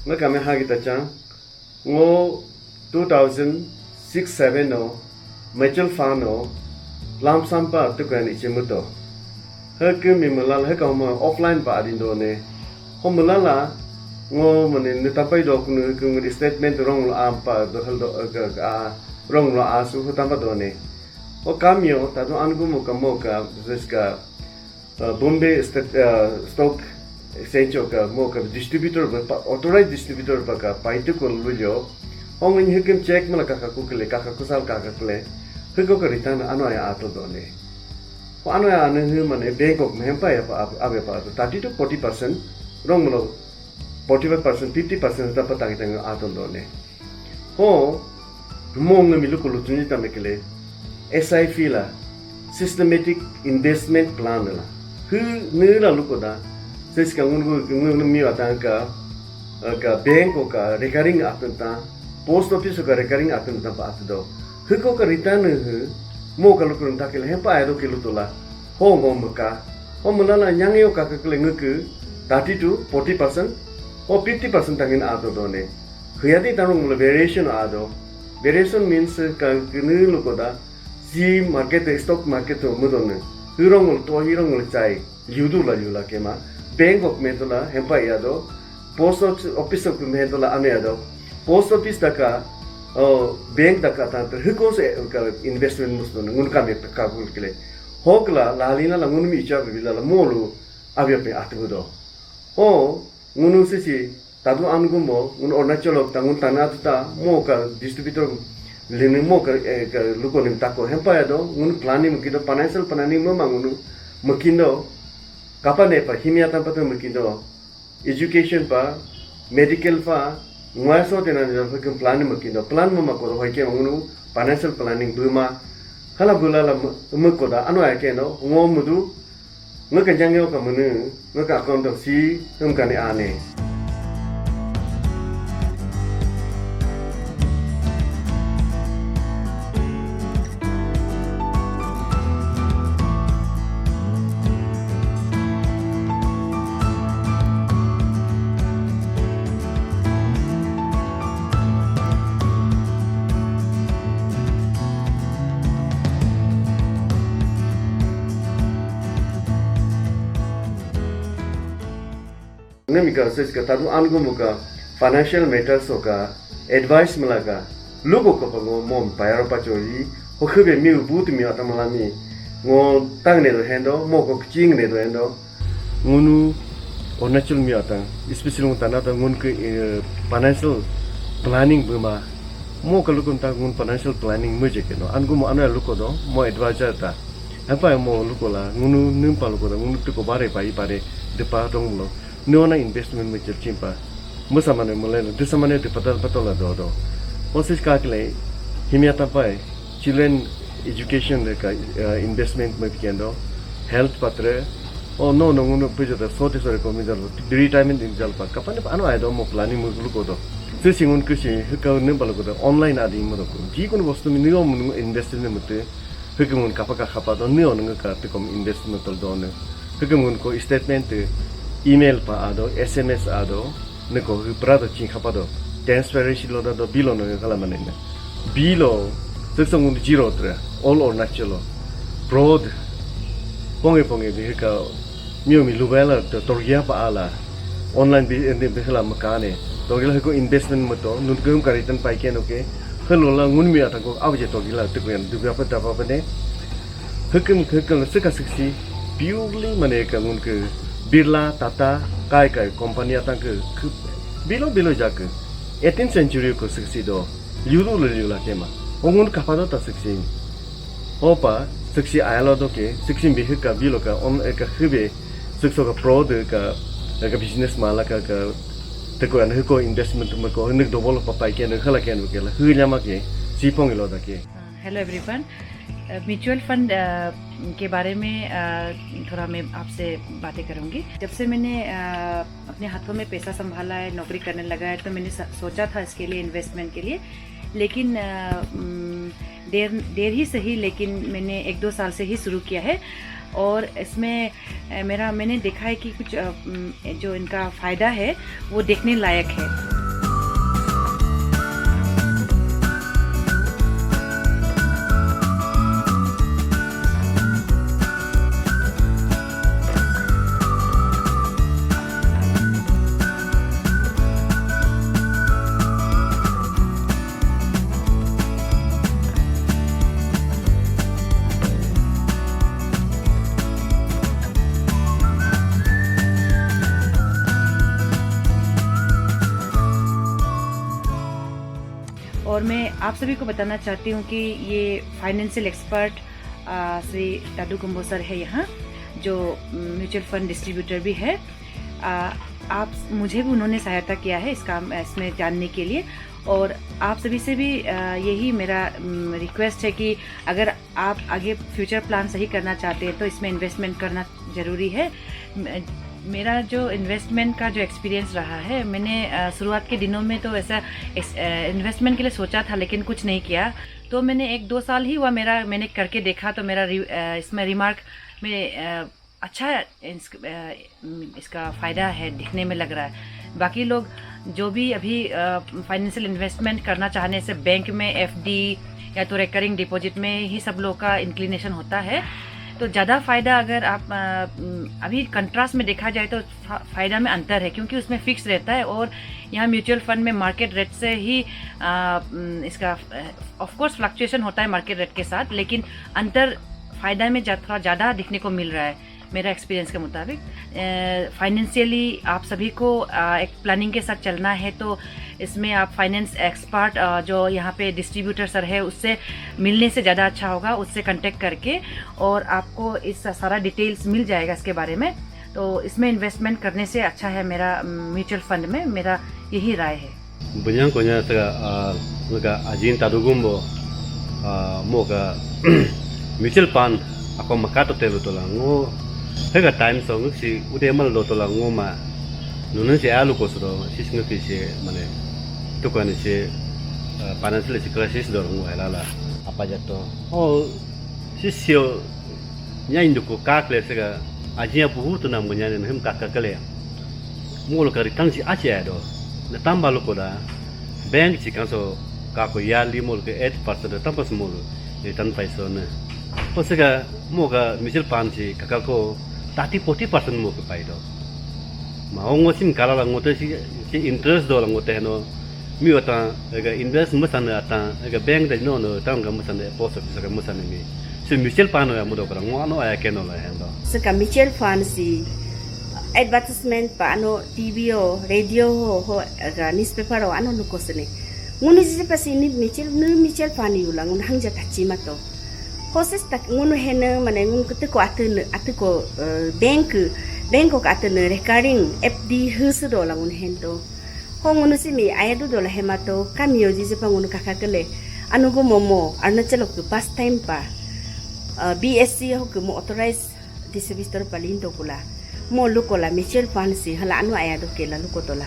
nga kami ha kita chang ngo 2006-7 no mutual fund no lam sam pa tu kan ichimuto ha ke mi mulal ha ka mo offline pa adin do ne ho mulala ngo mane ne tapai do kun kun statement rong la am pa do hal do a rong la asu ho tam pa do ne o kamyo ta do angu mo ka mo ka zeska Bombay stock exchange ka mo ka distributor ba authorized distributor ba ka paitu ko lujo ong in hekem check mala ka ku kle ka kusal ka kle hego ka return ano ya ato do ne ko ano ya ane hu mane bank of mempa ya pa abe pa 30 to 40% rong mo 45% 50% ta pata kita ato do ne ho mo ngami lu ko lu tuni ta mekle SIP la systematic investment plan la hu ne la lu ko da ses ka ngun mi ata ka bank ko ka recurring atanta post office ka recurring atanta pa atdo hu ko ka return hu mo ka lu ko ta ke le pa ya do ke lu to la ho ngom ka ho mulala nyang yo ka ka le ngku 30 to 40% or 50% tangin ato do ne hu ya di tarung mul variation ado variation means ka kinu lu ko da si market stock market to mu do ne hirong to hirong chai yudu la yula ke ma bank of metola hempa yado post office of metola ane yado post office taka bank taka ta hiko se investment musto ngun ka me ka gul kele hokla lalina la ngun mi cha bila la molu abya pe atu do ho ngunu se si tadu angum mo ngun ornachol ta ngun tanat ta mo ka distributor lene mo ka luko nim tako hempa yado ngun planning kido financial planning mo mangunu makindo kapane pa himya tam pato makindo education pa medical pa ngaso tena jam pa plan makindo plan mo makoro hoike ngunu financial planning buma hala bulala mo da ano ya ke no ngo mudu ngaka jangyo ka munu ngaka account of si tum kane ane Nemika says ka tadu angu muka financial matters ka advice malaga lugo ko pango mom payaro pachori hokbe mi but mi atamalami ngo tangne do hendo mo ko ching ne do hendo ngunu onachul mi ata especially ngun tanata ngun ke financial planning buma mo ka lukun ta ngun financial planning muje ke no angu mo ana luko do mo advisor ta apa mo luko la ngunu nimpa luko do ngunu to ko bare pai pare depa dong lo Nona investment में चल चिंपा मुसलमान मुले न दुसमने तो पता ला दो कोशिश काकले हिमियाता पाए children education का investment में किया health पत्र और no उन्होंने पूछा था सोते सोरे को मिल retirement दिन चल पा कपने पानो आये दो मो planning मुझे को दो तो सिंगुन कुछ हिकाउ नहीं बालो को दो online आदि मुझे को जी कोन वस्तु में नियो मुझे investment में तो हिकाउन कपा का खपा दो नियो नंगे का तो कम investment तो दो ने हिकाउन को statement email pa ado SMS ado neko brado chin khapado transparency lo do bilo no kala manene bilo tsong zero tra all or natural broad ponge de ka mi lubela to torgia pa ala online bi ende bekhala makane torgila ko investment mo to nun kum karitan pai ken okay helo la ngun mi ata ko awje torgila te ko yan dubya pa ta pa ne hukum sika siksi purely mane ka ngun ke Birla, Tata, Kai company atang ke bilo jak 18th century ko succeedo yulu la kema ongun kapado ta succeed opa succeed ayalo do ke succeed bi ka bilo ka on ka hube succeed ka pro de ka business mala ka te ko an ko investment ma ko nik double pa pai ke ne khala ke ne ke la hu nya ma ke sipong lo da ke hello everyone mutual fund के बारे में थोड़ा मैं आपसे बातें करूंगी। जब से मैंने अपने हाथों में पैसा संभाला है, नौकरी करने लगा है, तो मैंने सोचा था इसके लिए इन्वेस्टमेंट के लिए, लेकिन देर ही सही, लेकिन मैंने 1-2 साल से ही शुरू किया है और इसमें मैंने देखा है कि कुछ जो इनका फ़ायदा है वो देखने लायक है। और मैं आप सभी को बताना चाहती हूँ कि ये फाइनेंशियल एक्सपर्ट श्री दादू कुंभो सर है यहाँ, जो म्यूचुअल फंड डिस्ट्रीब्यूटर भी है। आप मुझे भी उन्होंने सहायता किया है इसमें जानने के लिए, और आप सभी से भी यही मेरा रिक्वेस्ट है कि अगर आप आगे फ्यूचर प्लान सही करना चाहते हैं तो इसमें इन्वेस्टमेंट करना ज़रूरी है। मेरा जो इन्वेस्टमेंट का जो एक्सपीरियंस रहा है, मैंने शुरुआत के दिनों में तो ऐसा इन्वेस्टमेंट के लिए सोचा था लेकिन कुछ नहीं किया। तो मैंने 1-2 साल ही हुआ मैंने करके देखा, तो मेरा इसमें रिमार्क में अच्छा इसका फ़ायदा है दिखने में लग रहा है। बाकी लोग जो भी अभी फाइनेंशियल इन्वेस्टमेंट करना चाहने से बैंक में एफडी या तो रिकरिंग डिपॉजिट में ही सब लोग का इंक्लिनेशन होता है, तो ज़्यादा फ़ायदा अगर आप अभी कंट्रास्ट में देखा जाए तो फ़ायदा में अंतर है, क्योंकि उसमें फिक्स रहता है और यहाँ म्यूचुअल फंड में मार्केट रेट से ही इसका ऑफ कोर्स फ्लक्चुएशन होता है मार्केट रेट के साथ, लेकिन अंतर फ़ायदा में थोड़ा ज़्यादा दिखने को मिल रहा है मेरा एक्सपीरियंस के मुताबिक। फाइनेंशियली आप सभी को एक प्लानिंग के साथ चलना है, तो इसमें आप फाइनेंस एक्सपर्ट जो यहाँ पे डिस्ट्रीब्यूटर सर है उससे मिलने से ज़्यादा अच्छा होगा, उससे कांटेक्ट करके, और आपको इस सारा डिटेल्स मिल जाएगा इसके बारे में। तो इसमें इन्वेस्टमेंट करने से अच्छा है मेरा म्यूचुअल फंड में, मेरा यही राय है। Bunyang konya sega ajin tadugumbo moga mutual fund ako makato telo to lang ngo hega time so ngsi ude mal do to lang ngo ma nunun si alu ko so si ngki si mane to ko ni si financial crisis do ngo hala apa jato oh si sio nya indu ko ka kle sega ajia bu tu na munya ne hem ka ka kle mo lo kari tang si ache do na tambalo ko da bank si kan so ka ko ya li mo ke 8% da tampas mo ni tan paiso ne o sega mo ka mutual fund si ka ka ko 30-40% mo ke pai do ma ngo sim kala la ngo te si interest do la ngo te no mi ata ga invest mo san ata ga bank da no no tang ga mo san post office ga mo san ni si mutual fund ya mo do ka ngo ano ya ke no la hen do seka mutual fund si advertisement pa ano TV o radio ho ga newspaper o ano lukos ne ngunu si pa si ni mutual fund yu lang hang ja tachi ma to hoses tak ngunu hena mane ngun kete ko atu ko bank ko atene recurring FD husu do lang ngun hen to ho ngunu si mi ayadu do la hema to kamio ji pa ngunu kakakele anu go momo arna chalok ku past time pa BSC ho ku mo authorized distributor palindo kula mo lukola mutual fund si hala anu ayado ke la lukotola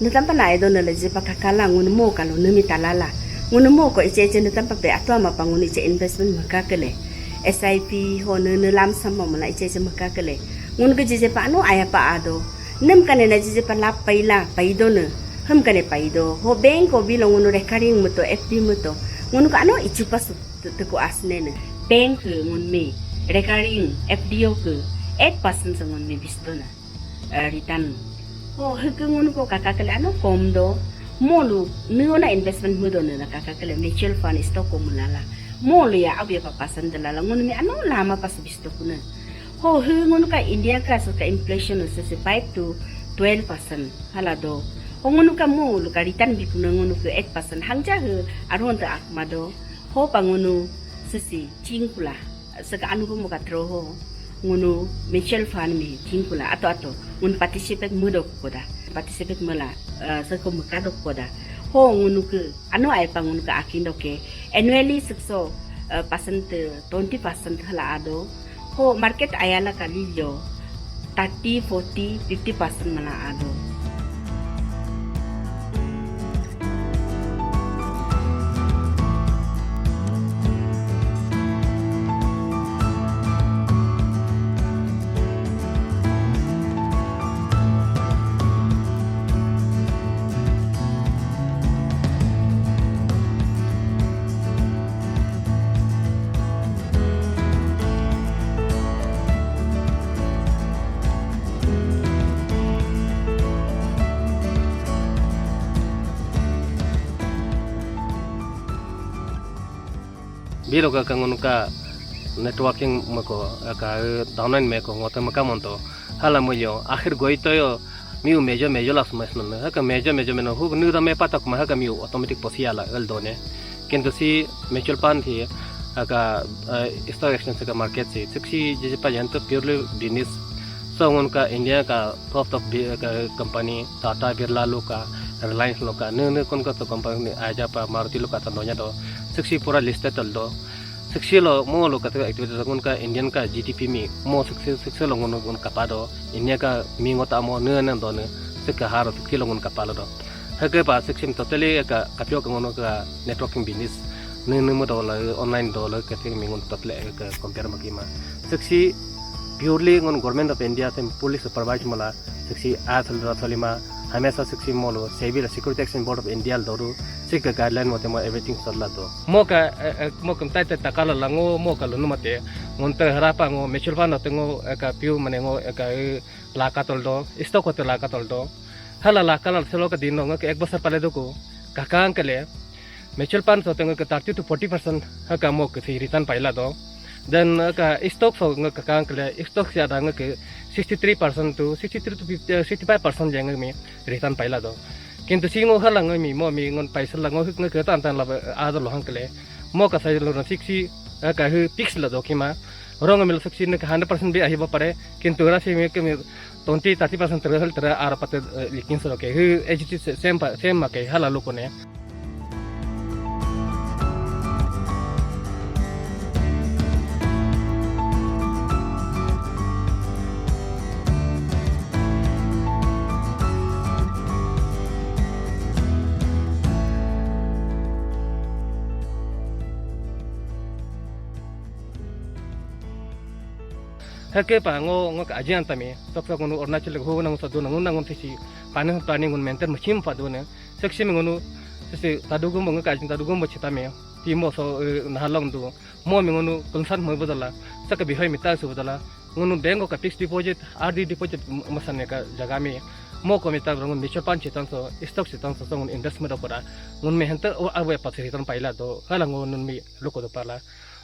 nutampa na ayado na leje pakakala ngun mo kalo numi talala ngun mo ko iche nutampa pe atwa ma pangun iche investment makakele SIP ho ne lam samma mala iche makakele ngun ke je pa anu aya pa ado nem kane na je pa lap paila paido ne ham kane paido ho bank ko bilong ngun recurring mo to FD mo to ngun ka anu ichu pas te ko asne ne bank ngun me recurring FD o ke 8% sa ngun me bisto na return ho ngun ko kakakele ano komdo molu niyo na investment mo doon na kakakele mutual fund stock ko mulala molu ya abi papasan dalala ngun me ano lama pas bisto ko na ho ngun ka India ka so ka inflation sa 5 to 12% hala do ho ngun ka molu ka return bi kun ngun ko 8% hangja he aron ta akmado ho pangunu sisi chingkula sa ka anu ko mo ka tro ho ngunu mutual fund mi chingkula ato ngun participate mo do ko da participate mala sa ko makadok ko da ho ngunu ke ano ay pangun ka akin do ke annually 6% 20% hala ado ho market ayala kalilyo 30 40 50% mala ado biro ka kangun ka networking mako ka downline me ko ngote maka monto hala mo yo akhir goi to yo miu mejo las mas no ha ka mejo meno hu nu da me patak ma ha ka miu automatic posia la el done kintu si mutual fund hi aga stock exchange ka market si siksi je pa yan to purely business so unka India का top company Tata Birla लोग का Reliance लोग का न कौन का तो company आजा पा मारुति लोग का तो नोया तो सिक्सी पूरा लिस्ट है तल दो सिक्सी लो मो लोग का तो एक्टिविटी उनका इंडियन का GDP में मो सिक्सी लोग उनका पा दो इंडिया का मी ngoता मो न दो न सिक्का हार सिक्सी लोग उनका पा दो हके पा सिक्सी में टोटली का कपियो का नेटवर्किंग बिजनेस न मो दो ऑनलाइन दो कहते हैं मी उन टोटली कंपेयर मकीमा सिक्सी purely on government of India tem police supervise mala siksi athal rathalima hamesha siksi molo civil security action board of India doru sik guideline mote mo everything salla do moka tai takala lango moka lu mate ngonte harapa ngo mutual fund tengo ka piu mane ngo ka laka toldo stock hote laka toldo hala laka lal selo ka dino ngo ek basar pale do ko kakang kale mutual fund so tengo ka 30 to 40% ha ka mo ka return paila do dan ka stock so ka kang kale stock se ada ke 63% to 65% jeng mi return paila do kintu singo halang mi mo mi ngon paisa lango huk ke tan la ada lo hang kale mo ka sai lo 60 ka hu fix la do kima rong mil 60 ne 100% bi ahiba pare kintu ra se mi ke 20-30% terhal tera ara pat likin so ke hu ht same ma ke hala lo ko ne hake pa ngo ka ajian tami tok tok ngono Arunachal ho nang sadu nang sisi planning ngun maintain machim pa do ne seksi ngono sisi tadugo mo ka ajin tadugo mo chita me timo so nahalong do mo mi ngono concern mo bodala saka bihai mita su bodala ngono bank ka fixed deposit RD deposit masane ka jaga me mo ko mita ngun mutual fund chitang so stock chitang so ngun investment opora ngun me henta awe pa return paila do hala ngun mi loko do pala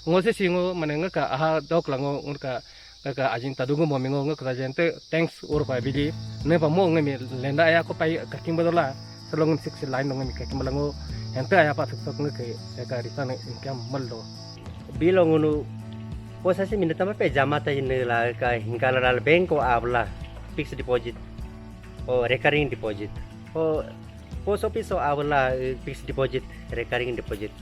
ngo sisi ngo manenga ka aha dok lango ngun ka ka ajing tadugo mo mingo ngo ka jente thanks or pa bili ne pa mo ngami lenda ya ko pai ka kim bodola salong 6 line ngami ka kim lango ente ya pa sok ngo ke ka return income maldo bilong ngono posasi minta tama pe jamata ini la ka hingkala dal bank ko abla fixed deposit o recurring deposit o post office o abla fixed deposit recurring deposit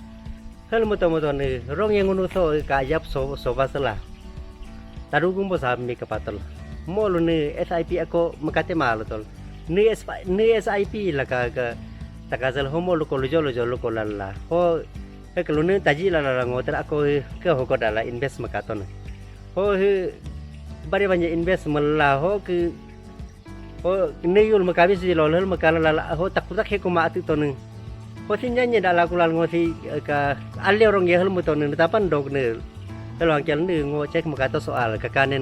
hal moto ne rong yang ngono so ka yap so basala tarugum bo sab mi kapatal molo ne SIP ako makate malo tol ne SIP la ka takazal homo lo ko lo ko lalla ho ke lo ne taji la ngoter ako ke ho ko dala invest makaton ho he bari banyak invest malla ho ke ho ne yul makabi si lo hel makala la ho takutak he ko ma ati ton ho sinyanya dala kulal ngosi ka alle orang ye hel muton ne tapan dog ne kalau angkel ni ngo cek makato soal kakane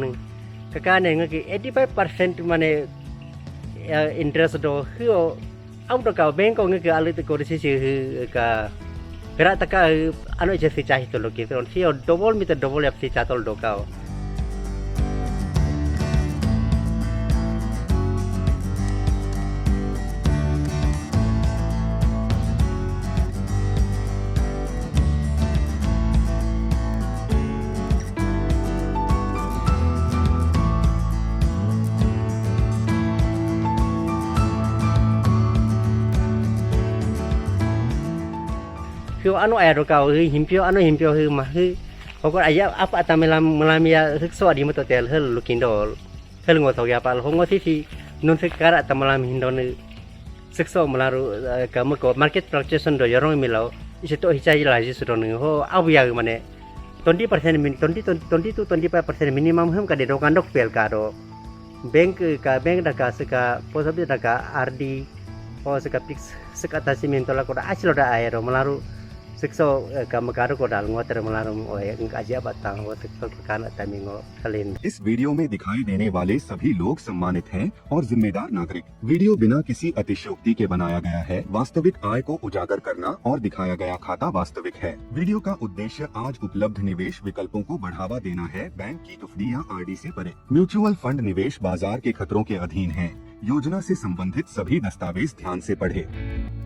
ngaki 85% mane interest do hio auto ka bank ko ngaki alit ko sisi ka berat taka anu je si cah itu lo gitu hio double fc catol do ka Pio anu aero kau himpio hu mah hu pokok aya apa ata melamia sekso di moto tel hel lukindo hel ngoto ya pal hongo sisi non sekara ata melam hindon sekso melaru kamu ko market fluctuation do yorong milau isito hicai la jisu don ho abu ya mane 20% 20 to 25% minimum hum ka de dokandok pel ka do bank da ka seka posabdi da ka RD o seka fix seka tasimin tola ko da asilo da aero melaru sekso kamakaru ko dal ngoter malarum oe ngajia batang ho sekso kana tamingo kalin इस video में दिखाई देने वाले सभी लोग सम्मानित हैं और जिम्मेदार नागरिक। वीडियो बिना किसी अतिशयोक्ति के बनाया गया है। वास्तविक आय को उजागर करना और दिखाया गया खाता वास्तविक है। वीडियो का उद्देश्य आज उपलब्ध निवेश विकल्पों को बढ़ावा देना है। बैंक की एफडी या आरडी से परे। म्यूचुअल फंड निवेश बाजार के खतरों के अधीन है। योजना से संबंधित सभी दस्तावेज ध्यान से पढ़ें।